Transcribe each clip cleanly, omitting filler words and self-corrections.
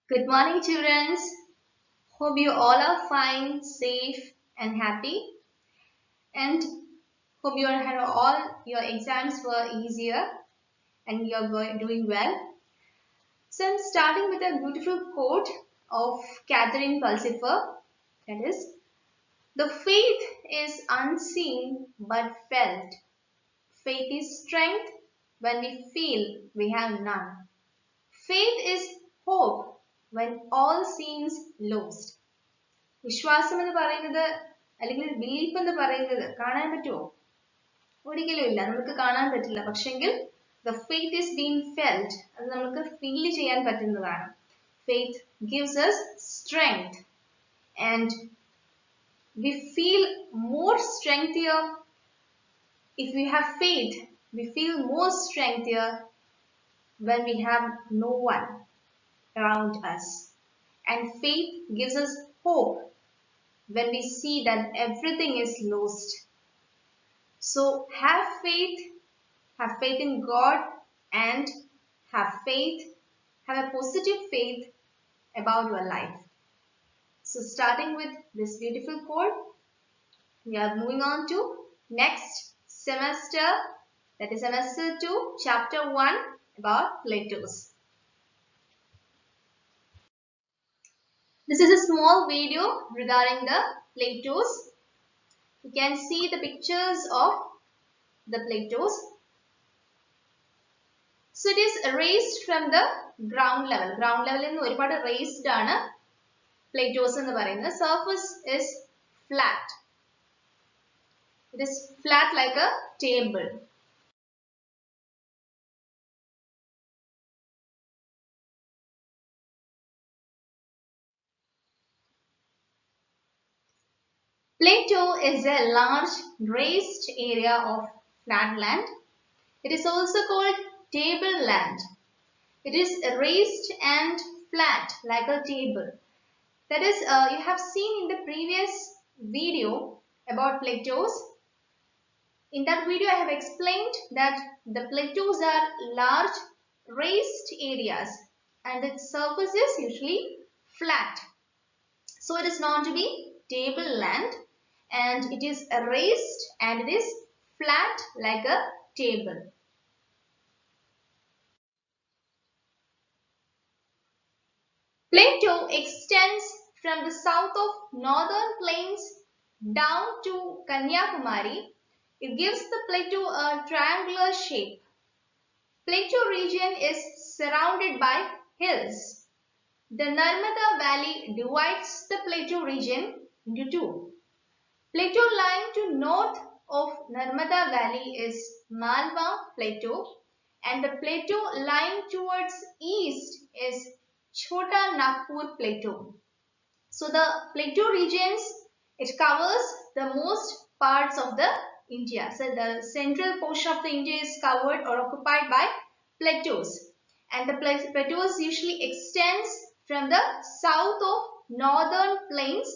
Good morning, children. Hope you all are fine, safe, and happy. And hope all your exams were easier and you're doing well. So I'm starting with a beautiful quote of Catherine Pulsifer. That is, the faith is unseen but felt. Faith is strength when we feel we have none. Faith is hope when all seems lost. വിശ്വാസം എന്ന് പറയുന്നത് അല്ലെങ്കിൽ belief എന്ന് പറയുന്നത് കാണാൻ പറ്റുമോ? ഒരിക്കലും ഇല്ല, നമുക്ക് കാണാൻ പറ്റില്ല. പക്ഷെങ്കിൽ the faith is being felt, അത് നമുക്ക് ഫീൽ ചെയ്യാൻ പറ്റുന്നതാണ്. Faith gives us strength and we feel more strengthier if we have faith. We feel more strengthier when we have no one around us, and faith gives us hope when we see that everything is lost. So have faith in God, and have a positive faith about your life. So starting with this beautiful quote, we are moving on to next semester, that is semester 2, chapter 1 about Plato's. This is a small video regarding the Plato's. You can see the pictures of the Plato's. So it is raised from the ground level. Ground level in ഒരുപാട് raised ആണ് Plato's എന്ന് പറയുന്നത്. Surface is flat. It is flat like a table. Plato is a large raised area of flat land. It is also called tableland. It is raised and flat like a table. That is, you have seen in the previous video about Plato's. In that video, I have explained that the plateaus are large raised areas and its surface is usually flat. So it is known to be tableland, and it is raised and it is flat like a table. Plato extends from the south of northern plains down to Kanyakumari. It gives the plateau a triangular shape. Plateau region is surrounded by hills. The Narmada Valley divides the plateau region into two. Plateau lying to north of Narmada Valley is Malwa Plateau, and the plateau lying towards east is Chota Nagpur Plateau. So the plateau regions, it covers the most parts of the India. So the central portion of the India is covered or occupied by plateaus, and the plateaus usually extends from the south of northern plains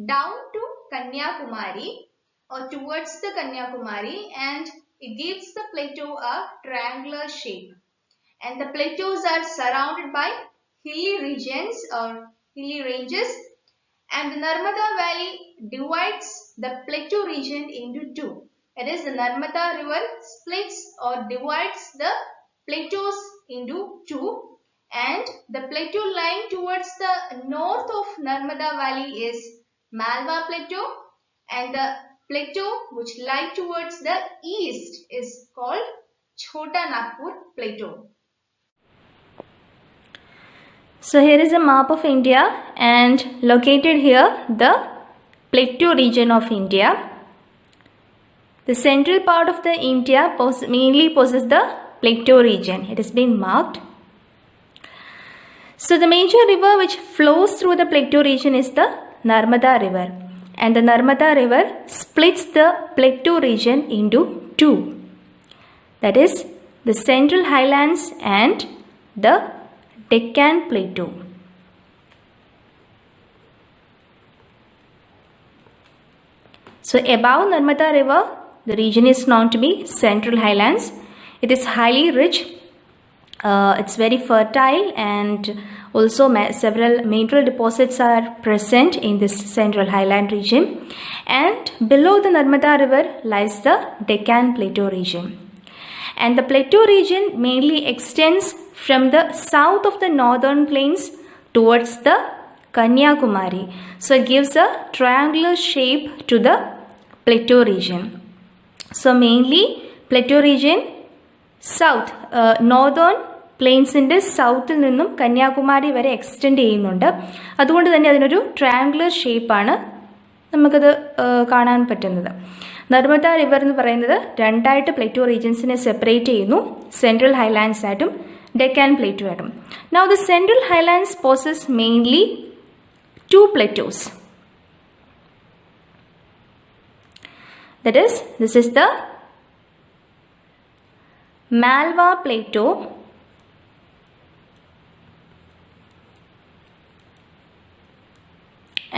down to Kanyakumari or towards the Kanyakumari, and it gives the plateau a triangular shape. And the plateaus are surrounded by hilly regions or hilly ranges, and the Narmada Valley divides the plateau region into two. That is, the Narmada river splits or divides the plateaus into two, and the plateau lying towards the north of Narmada Valley is Malwa Plateau, and the plateau which lies towards the east is called Chota Nagpur Plateau. So here is a map of India, and located here the plateau region of India. The central part of the India mainly possesses the plateau region. It has been marked. So the major river which flows through the plateau region is the Narmada river, and the Narmada river splits the plateau region into two. That is, the Central Highlands and the Deccan Plateau. So above Narmada river, the region is known to be Central Highlands. It is highly rich. It's very fertile and Also, several mineral deposits are present in this central highland region. And below the Narmada river lies the Deccan Plateau region. And the plateau region mainly extends from the south of the northern plains towards the Kanyakumari. So it gives a triangular shape to the plateau region. So mainly plateau region south, northern പ്ലെയിൻസിൻ്റെ സൗത്തിൽ നിന്നും കന്യാകുമാരി വരെ extend ചെയ്യുന്നുണ്ട്. അതുകൊണ്ട് തന്നെ അതിനൊരു triangular ഷേപ്പാണ് നമുക്കത് കാണാൻ പറ്റുന്നത്. നർമ്മദ റിവർ എന്ന് പറയുന്നത് രണ്ടായിട്ട് പ്ലേറ്റോ റീജിയൻസിനെ സെപ്പറേറ്റ് ചെയ്യുന്നു, സെൻട്രൽ ഹൈലാൻഡ്സ് ആയിട്ടും ഡെക്കാൻ പ്ലേറ്റോ ആയിട്ടും. Now the central Highlands poses mainly two plateaus. That is, this is the Malwa Plateau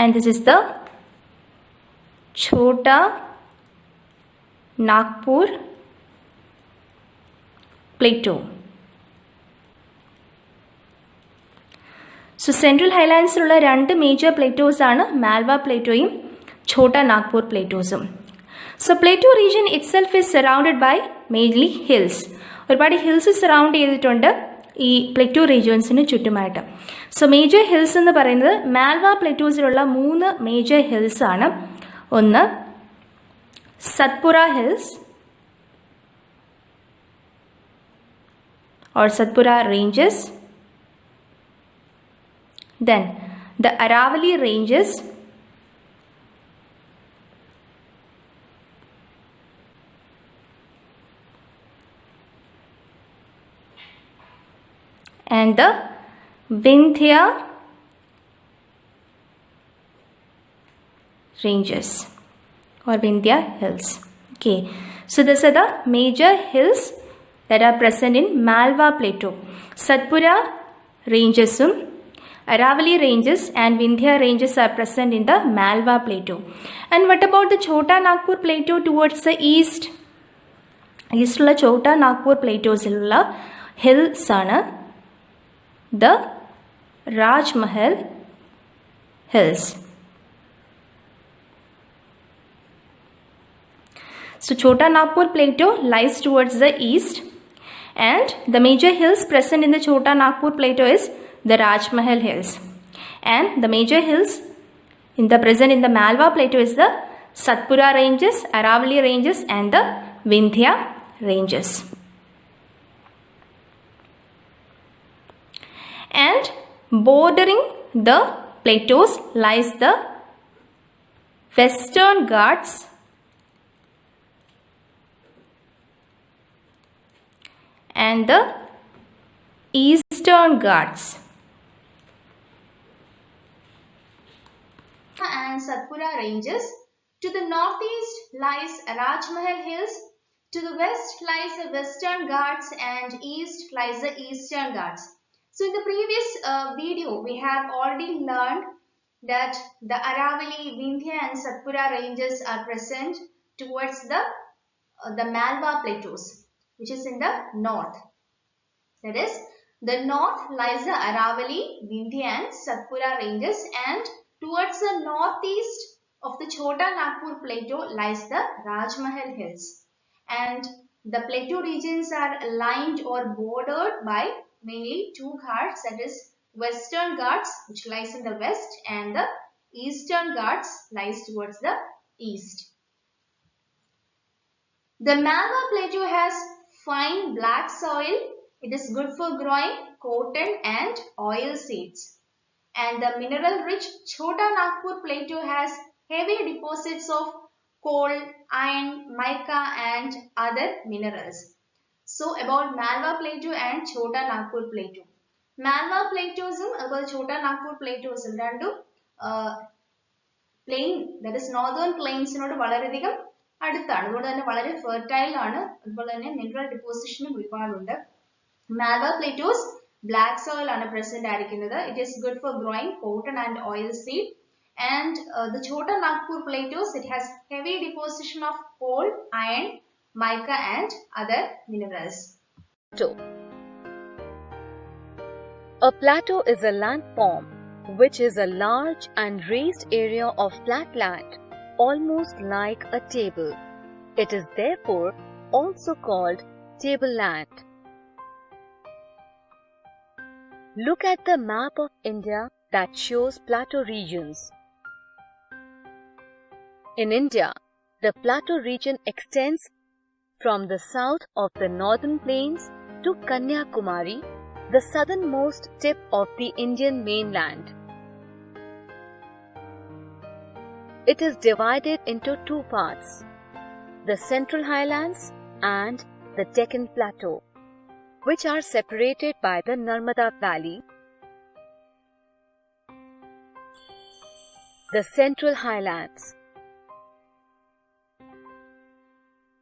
and this is the Chota Nagpur Plateau. So central highlands ഉള്ള രണ്ട് major plateaus ആണ് മാൽവ പ്ലേറ്റോയും ഛോട്ട നാഗ്പൂർ പ്ലേറ്റോസും. So plateau region itself is surrounded by mainly hills. ഒരുപാട് hills surround ചെയ്തിട്ടുണ്ട് ഈ plateau റീജിയൻസിന് ചുറ്റുമായിട്ട്. സോ മേജർ ഹിൽസ് എന്ന് പറയുന്നത് മാൽവ പ്ലേറ്റോസിലുള്ള 3 മേജർ ഹിൽസ് ആണ്. ഒന്ന് Satpura hills or Satpura ranges, then the Aravalli ranges, and the Vindhya ranges or Vindhya hills. Okay, so these are the major hills that are present in Malwa Plateau. Satpura ranges, Aravalli ranges and Vindhya ranges are present in the Malwa Plateau. And what about the Chota Nagpur Plateau towards the east? Eastulla Chota Nagpur Plateaus ulla hills aanu the Rajmahal hills. So Chota Nagpur Plateau lies towards the east, and the major hills present in the Chota Nagpur Plateau is the Rajmahal hills, and the major hills present in the Malwa Plateau is the Satpura ranges, Aravalli ranges and the Vindhya ranges. And bordering the plateaus lies the Western Ghats and the Eastern Ghats. And Satpura ranges. To the northeast lies Rajmahal hills. To the west lies the Western Ghats and east lies the Eastern Ghats. So in the previous video we have already learned that the Aravalli, Vindhya and Satpura ranges are present towards the Malwa plateaus, which is in the north. That is, the north lies the Aravalli, Vindhya and Satpura ranges, and towards the northeast of the Chota Nagpur Plateau lies the Rajmahal hills. And the plateau regions are lined or bordered by mainly 2 Ghats, that is Western Ghats which lies in the west and the Eastern Ghats lies towards the east. The Malwa Plateau has fine black soil. It is good for growing cotton and oil seeds. And the mineral-rich Chota Nagpur Plateau has heavy deposits of coal, iron, mica and other minerals. So about Malwa Plateau and Chota Nagpur Plateau. Malwa Plateaus and Chota Nagpur Plateaus രണ്ടും plain, that is northern plains നോട് വളരെയധികം അടുത്താണ്. അതുകൊണ്ട് തന്നെ വളരെ fertile ആണ്. അതുപോലെ തന്നെ മിനറൽ ഡിപ്പോസിഷനും ഒരുപാടുണ്ട്. Malwa Plateaus black soil ആണ് present ആയിരിക്കുന്നത്. It is good for growing cotton and oil seed. And the Chota Nagpur Plateaus, it has heavy deposition of coal, iron, mica and other minerals. A plateau is a landform which is a large and raised area of flat land, almost like a table. It is therefore also called tableland. Look at the map of India that shows plateau regions. In India, the plateau region extends from the south of the northern plains to Kanyakumari, the southernmost tip of the Indian mainland. It is divided into two parts, the Central Highlands and the Deccan Plateau, which are separated by the Narmada Valley. The Central Highlands.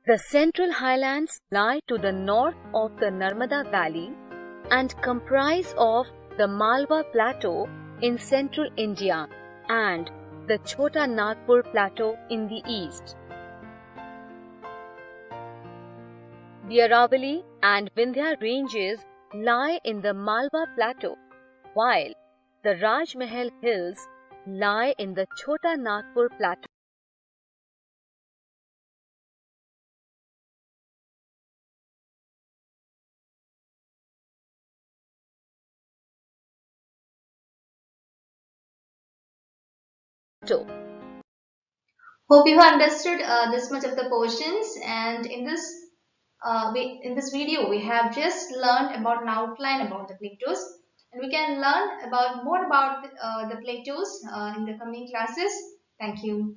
The Central Highlands lie to the north of the Narmada Valley and comprise of the Malwa Plateau in central India and the Chota Nagpur Plateau in the east. The Aravalli and Vindhya ranges lie in the Malwa Plateau, while the Rajmahal Hills lie in the Chota Nagpur Plateau. Hope you have understood this much of the portions, and in this video we have just learned about an outline about the plateaus, and we can learn about more about the plateaus in the coming classes. Thank you.